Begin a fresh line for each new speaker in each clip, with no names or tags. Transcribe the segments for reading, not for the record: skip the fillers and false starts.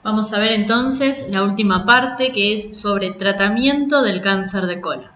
Vamos a ver entonces la última parte, que es sobre tratamiento del cáncer de colon.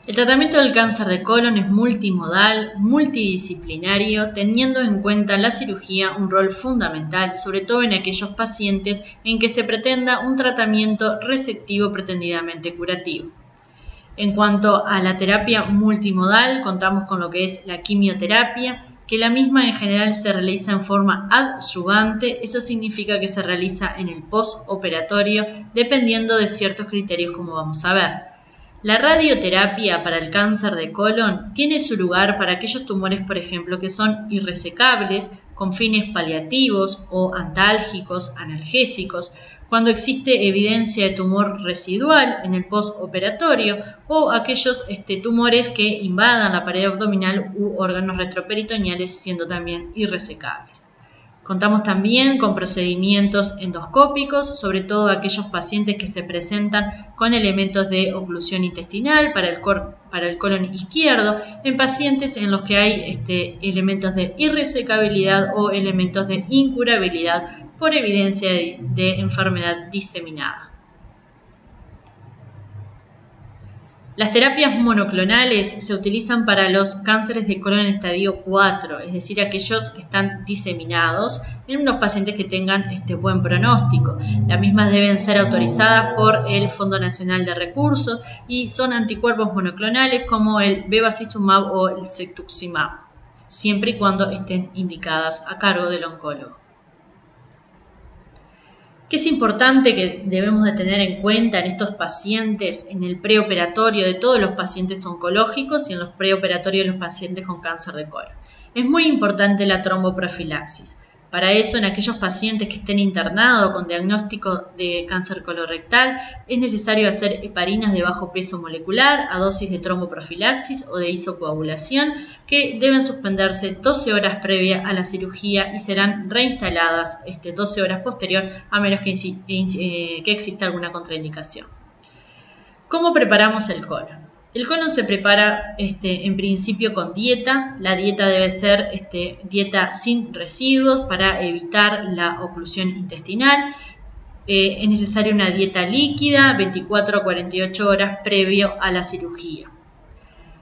El tratamiento del cáncer de colon es multimodal, multidisciplinario, teniendo en cuenta la cirugía un rol fundamental, sobre todo en aquellos pacientes en que se pretenda un tratamiento resectivo pretendidamente curativo. En cuanto a la terapia multimodal, contamos con lo que es la quimioterapia, que la misma en general se realiza en forma adyuvante. Eso significa que se realiza en el postoperatorio, dependiendo de ciertos criterios, como vamos a ver. La radioterapia para el cáncer de colon tiene su lugar para aquellos tumores, por ejemplo, que son irresecables, con fines paliativos o antálgicos, analgésicos, cuando existe evidencia de tumor residual en el postoperatorio o aquellos tumores que invadan la pared abdominal u órganos retroperitoneales, siendo también irresecables. Contamos también con procedimientos endoscópicos, sobre todo aquellos pacientes que se presentan con elementos de oclusión intestinal para el colon izquierdo, en pacientes en los que hay elementos de irresecabilidad o elementos de incurabilidad por evidencia de enfermedad diseminada. Las terapias monoclonales se utilizan para los cánceres de colon en estadio 4, es decir, aquellos que están diseminados en unos pacientes que tengan buen pronóstico. Las mismas deben ser autorizadas por el Fondo Nacional de Recursos y son anticuerpos monoclonales como el bevacizumab o el cetuximab, siempre y cuando estén indicadas a cargo del oncólogo. ¿Qué es importante que debemos de tener en cuenta en estos pacientes en el preoperatorio de todos los pacientes oncológicos y en los preoperatorios de los pacientes con cáncer de colon? Es muy importante la tromboprofilaxis. Para eso, en aquellos pacientes que estén internados con diagnóstico de cáncer colorectal, es necesario hacer heparinas de bajo peso molecular a dosis de tromboprofilaxis o de isocoagulación, que deben suspenderse 12 horas previa a la cirugía y serán reinstaladas 12 horas posterior, a menos que exista alguna contraindicación. ¿Cómo preparamos el colon? El colon se prepara en principio con dieta. La dieta debe ser dieta sin residuos para evitar la oclusión intestinal. Es necesaria una dieta líquida 24 a 48 horas previo a la cirugía.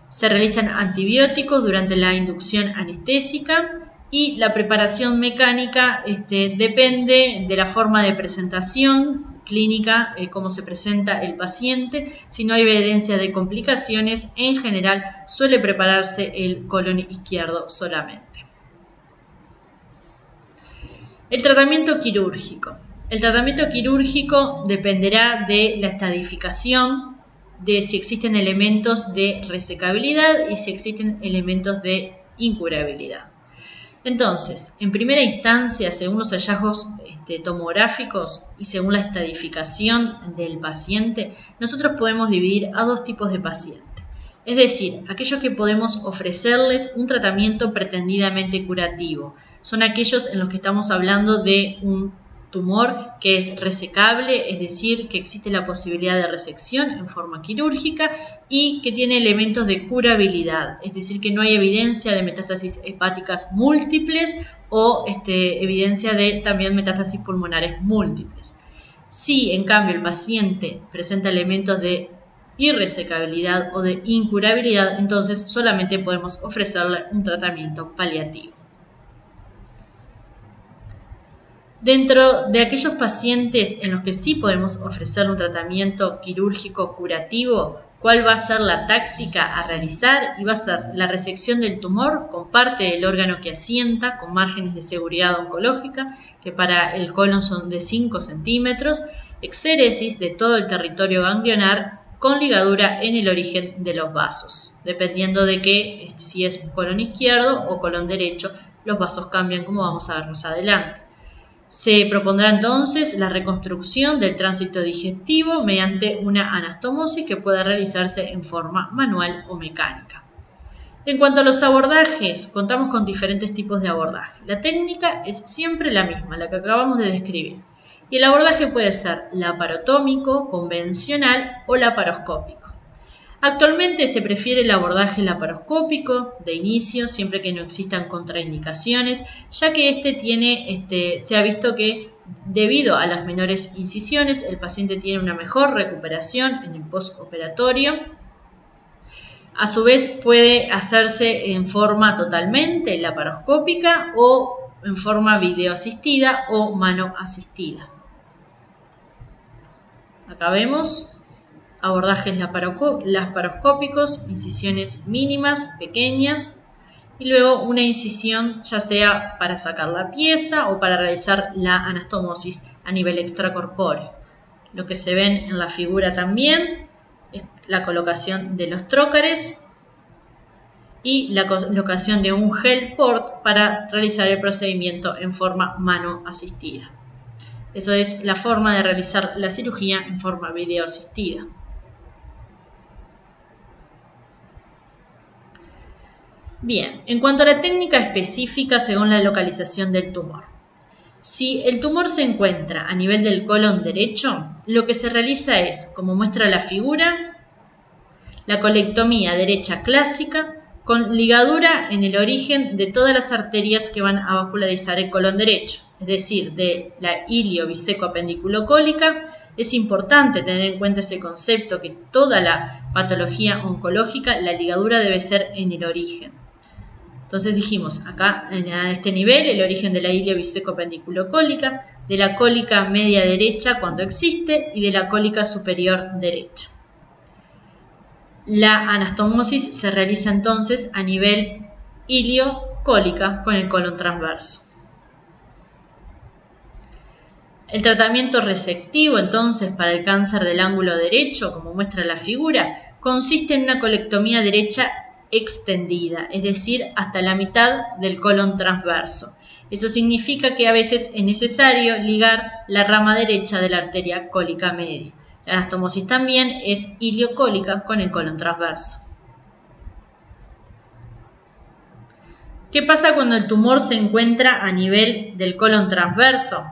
Se realizan antibióticos durante la inducción anestésica y la preparación mecánica depende de la forma de presentación clínica, cómo se presenta el paciente. Si no hay evidencia de complicaciones, en general suele prepararse el colon izquierdo solamente. El tratamiento quirúrgico. El tratamiento quirúrgico dependerá de la estadificación, de si existen elementos de resecabilidad y si existen elementos de incurabilidad. Entonces, en primera instancia, según los hallazgos tomográficos y según la estadificación del paciente, nosotros podemos dividir a dos tipos de pacientes. Es decir, aquellos que podemos ofrecerles un tratamiento pretendidamente curativo. Son aquellos en los que estamos hablando de un tumor que es resecable, es decir, que existe la posibilidad de resección en forma quirúrgica y que tiene elementos de curabilidad, es decir, que no hay evidencia de metástasis hepáticas múltiples o evidencia de también metástasis pulmonares múltiples. Si, en cambio, el paciente presenta elementos de irresecabilidad o de incurabilidad, entonces solamente podemos ofrecerle un tratamiento paliativo. Dentro de aquellos pacientes en los que sí podemos ofrecer un tratamiento quirúrgico curativo, ¿cuál va a ser la táctica a realizar? Y va a ser la resección del tumor con parte del órgano que asienta, con márgenes de seguridad oncológica, que para el colon son de 5 centímetros, exéresis de todo el territorio ganglionar con ligadura en el origen de los vasos. Dependiendo de que si es colon izquierdo o colon derecho, los vasos cambian, como vamos a ver más adelante. Se propondrá entonces la reconstrucción del tránsito digestivo mediante una anastomosis que pueda realizarse en forma manual o mecánica. En cuanto a los abordajes, contamos con diferentes tipos de abordaje. La técnica es siempre la misma, la que acabamos de describir. Y el abordaje puede ser laparotómico, convencional o laparoscópico. Actualmente se prefiere el abordaje laparoscópico de inicio, siempre que no existan contraindicaciones, ya que se ha visto que debido a las menores incisiones, el paciente tiene una mejor recuperación en el postoperatorio. A su vez puede hacerse en forma totalmente laparoscópica o en forma videoasistida o mano asistida. Acá vemos abordajes laparoscópicos, incisiones mínimas, pequeñas, y luego una incisión ya sea para sacar la pieza o para realizar la anastomosis a nivel extracorpóreo. Lo que se ven en la figura también es la colocación de los trócares y la colocación de un gel port para realizar el procedimiento en forma mano asistida. Eso es la forma de realizar la cirugía en forma videoasistida. Bien, en cuanto a la técnica específica según la localización del tumor. Si el tumor se encuentra a nivel del colon derecho, lo que se realiza es, como muestra la figura, la colectomía derecha clásica con ligadura en el origen de todas las arterias que van a vascularizar el colon derecho, es decir, de la ilio-biseco-apendiculares. Es importante tener en cuenta ese concepto que toda la patología oncológica, la ligadura debe ser en el origen. Entonces dijimos, acá a este nivel, el origen de la ilio-biseco-apendiculares, de la cólica media derecha cuando existe y de la cólica superior derecha. La anastomosis se realiza entonces a nivel iliocólica con el colon transverso. El tratamiento resectivo entonces para el cáncer del ángulo derecho, como muestra la figura, consiste en una colectomía derecha extendida, es decir, hasta la mitad del colon transverso. Eso significa que a veces es necesario ligar la rama derecha de la arteria cólica media. La anastomosis también es iliocólica con el colon transverso. ¿Qué pasa cuando el tumor se encuentra a nivel del colon transverso?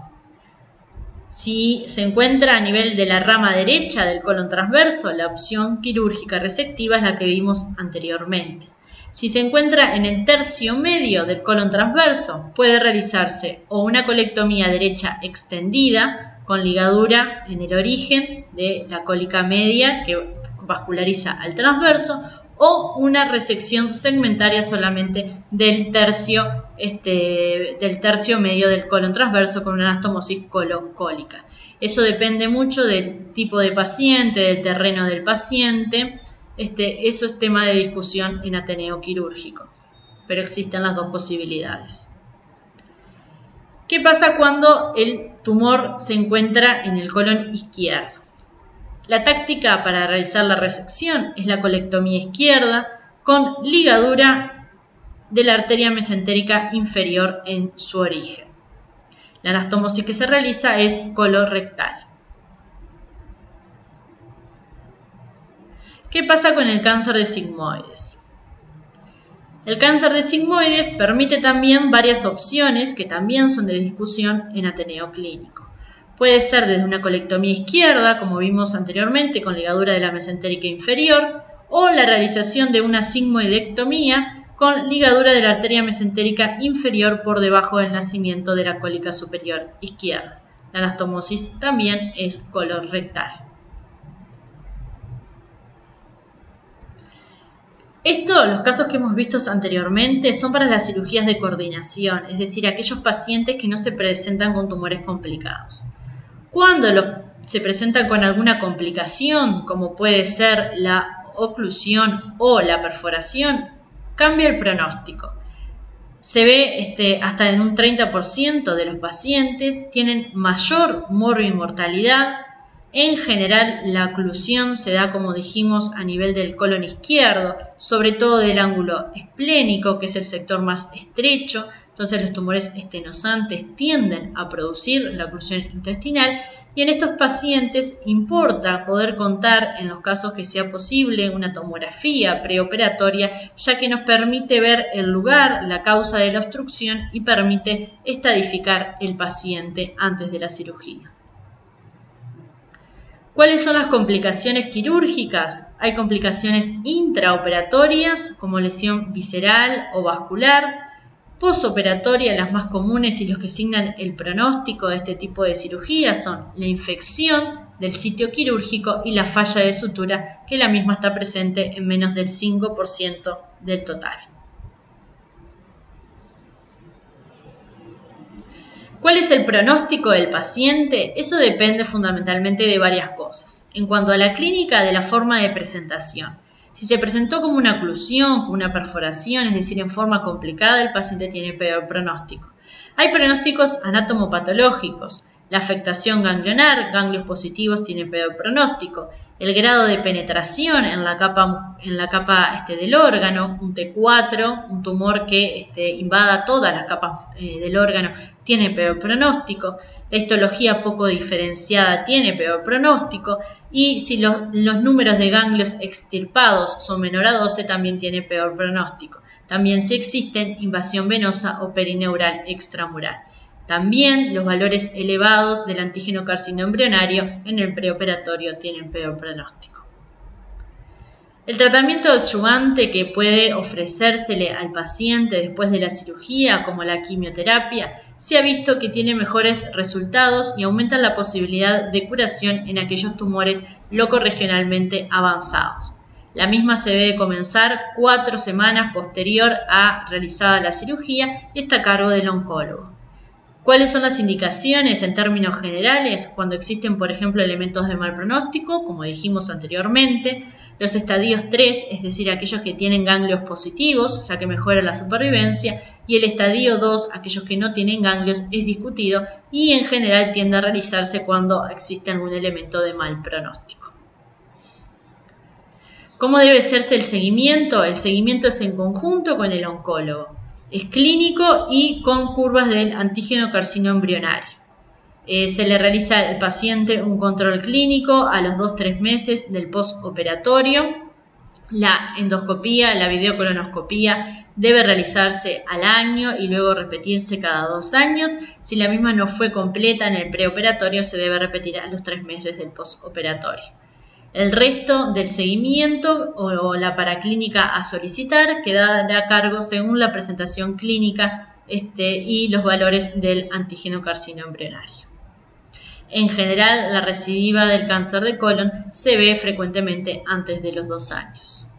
Si se encuentra a nivel de la rama derecha del colon transverso, la opción quirúrgica resectiva es la que vimos anteriormente. Si se encuentra en el tercio medio del colon transverso, puede realizarse o una colectomía derecha extendida con ligadura en el origen de la cólica media que vasculariza al transverso, o una resección segmentaria solamente del tercio medio del colon transverso con una anastomosis colocólica. Eso depende mucho del tipo de paciente, del terreno del paciente. Eso es tema de discusión en Ateneo Quirúrgico, pero existen las dos posibilidades. ¿Qué pasa cuando el tumor se encuentra en el colon izquierdo? La táctica para realizar la resección es la colectomía izquierda con ligadura de la arteria mesentérica inferior en su origen. La anastomosis que se realiza es colorectal. ¿Qué pasa con el cáncer de sigmoides? El cáncer de sigmoides permite también varias opciones que también son de discusión en Ateneo Clínico. Puede ser desde una colectomía izquierda, como vimos anteriormente, con ligadura de la mesentérica inferior, o la realización de una sigmoidectomía con ligadura de la arteria mesentérica inferior por debajo del nacimiento de la cólica superior izquierda. La anastomosis también es colorectal. Los casos que hemos visto anteriormente son para las cirugías de coordinación, es decir, aquellos pacientes que no se presentan con tumores complicados. Cuando se presentan con alguna complicación, como puede ser la oclusión o la perforación, cambia el pronóstico. Se ve hasta en un 30% de los pacientes tienen mayor mortalidad. En general, la oclusión se da, como dijimos, a nivel del colon izquierdo, sobre todo del ángulo esplénico, que es el sector más estrecho. Entonces, los tumores estenosantes tienden a producir la oclusión intestinal, y en estos pacientes importa poder contar, en los casos que sea posible, una tomografía preoperatoria, ya que nos permite ver el lugar, la causa de la obstrucción y permite estadificar el paciente antes de la cirugía. ¿Cuáles son las complicaciones quirúrgicas? Hay complicaciones intraoperatorias como lesión visceral o vascular, posoperatoria, las más comunes y los que asignan el pronóstico de este tipo de cirugía son la infección del sitio quirúrgico y la falla de sutura, que la misma está presente en menos del 5% del total. ¿Cuál es el pronóstico del paciente? Eso depende fundamentalmente de varias cosas. En cuanto a la clínica, de la forma de presentación. Si se presentó como una oclusión, como una perforación, es decir, en forma complicada, el paciente tiene peor pronóstico. Hay pronósticos anatomopatológicos. La afectación ganglionar, ganglios positivos, tiene peor pronóstico. El grado de penetración en la capa del órgano, un T4, un tumor que invada todas las capas del órgano, tiene peor pronóstico. La histología poco diferenciada tiene peor pronóstico. Y si los números de ganglios extirpados son menor a 12, también tiene peor pronóstico. También si existen invasión venosa o perineural extramural. También los valores elevados del antígeno carcinoembrionario en el preoperatorio tienen peor pronóstico. El tratamiento adyuvante que puede ofrecérsele al paciente después de la cirugía, como la quimioterapia, se ha visto que tiene mejores resultados y aumenta la posibilidad de curación en aquellos tumores locorregionalmente avanzados. La misma se debe comenzar 4 semanas posterior a realizada la cirugía y está a cargo del oncólogo. ¿Cuáles son las indicaciones en términos generales? Cuando existen, por ejemplo, elementos de mal pronóstico, como dijimos anteriormente, los estadios 3, es decir, aquellos que tienen ganglios positivos, ya que mejora la supervivencia, y el estadio 2, aquellos que no tienen ganglios, es discutido y en general tiende a realizarse cuando existe algún elemento de mal pronóstico. ¿Cómo debe hacerse el seguimiento? El seguimiento es en conjunto con el oncólogo. Es clínico y con curvas del antígeno carcinoembrionario. Se le realiza al paciente un control clínico a los 2-3 meses del postoperatorio. La endoscopía, la videocolonoscopía debe realizarse al año y luego repetirse cada 2 años. Si la misma no fue completa en el preoperatorio, se debe repetir a los 3 meses del postoperatorio. El resto del seguimiento o la paraclínica a solicitar quedará a cargo según la presentación clínica y los valores del antígeno carcinoembrionario. En general, la recidiva del cáncer de colon se ve frecuentemente antes de los 2 años.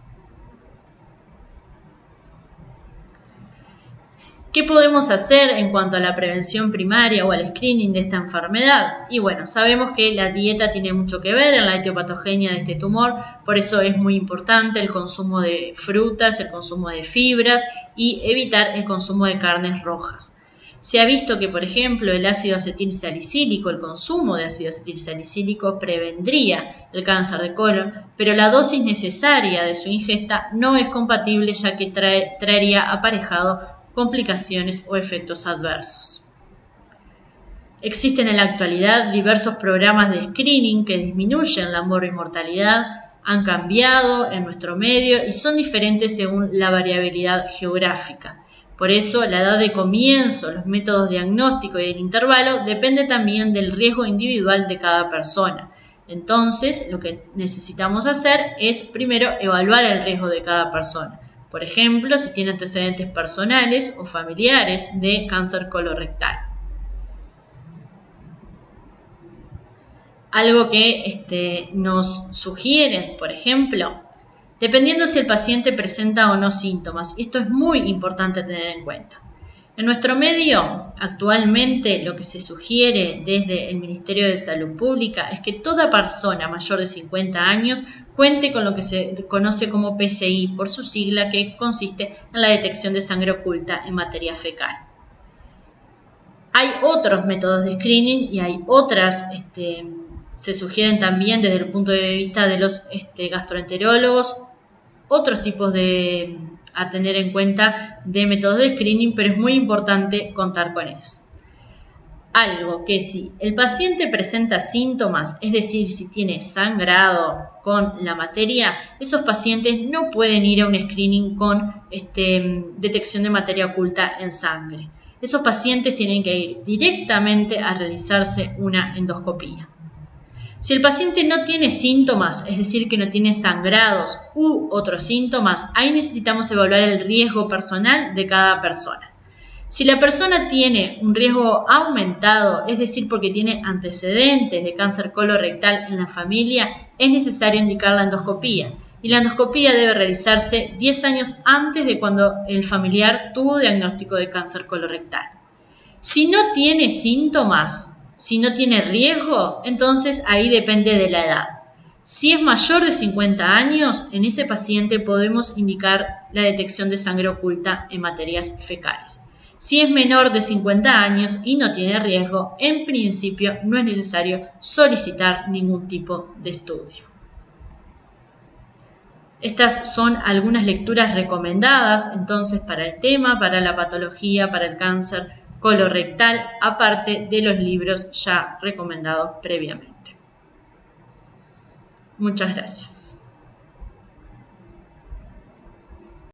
¿Qué podemos hacer en cuanto a la prevención primaria o al screening de esta enfermedad? Y bueno, sabemos que la dieta tiene mucho que ver en la etiopatogenia de este tumor, por eso es muy importante el consumo de frutas, el consumo de fibras y evitar el consumo de carnes rojas. Se ha visto que, por ejemplo, el ácido acetilsalicílico, el consumo de ácido acetilsalicílico prevendría el cáncer de colon, pero la dosis necesaria de su ingesta no es compatible ya que traería aparejado complicaciones o efectos adversos. Existen en la actualidad diversos programas de screening que disminuyen la mortalidad, han cambiado en nuestro medio y son diferentes según la variabilidad geográfica. Por eso, la edad de comienzo, los métodos diagnósticos y el intervalo depende también del riesgo individual de cada persona. Entonces, lo que necesitamos hacer es primero evaluar el riesgo de cada persona. Por ejemplo, si tiene antecedentes personales o familiares de cáncer colorectal. Algo que nos sugieren, por ejemplo, dependiendo si el paciente presenta o no síntomas. Esto es muy importante tener en cuenta. En nuestro medio, actualmente, lo que se sugiere desde el Ministerio de Salud Pública es que toda persona mayor de 50 años cuente con lo que se conoce como PCI, por su sigla, que consiste en la detección de sangre oculta en materia fecal. Hay otros métodos de screening y hay otras, se sugieren también desde el punto de vista de los gastroenterólogos, otros tipos a tener en cuenta de métodos de screening, pero es muy importante contar con eso. Algo que si el paciente presenta síntomas, es decir, si tiene sangrado con la materia, esos pacientes no pueden ir a un screening con detección de materia oculta en sangre. Esos pacientes tienen que ir directamente a realizarse una endoscopía. Si el paciente no tiene síntomas, es decir, que no tiene sangrados u otros síntomas, ahí necesitamos evaluar el riesgo personal de cada persona. Si la persona tiene un riesgo aumentado, es decir, porque tiene antecedentes de cáncer colorectal en la familia, es necesario indicar la endoscopía. Y la endoscopía debe realizarse 10 años antes de cuando el familiar tuvo diagnóstico de cáncer colorectal. Si no tiene síntomas, si no tiene riesgo, entonces ahí depende de la edad. Si es mayor de 50 años, en ese paciente podemos indicar la detección de sangre oculta en materias fecales. Si es menor de 50 años y no tiene riesgo, en principio no es necesario solicitar ningún tipo de estudio. Estas son algunas lecturas recomendadas entonces para el tema, para la patología, para el cáncer colorectal, aparte de los libros ya recomendados previamente. Muchas gracias.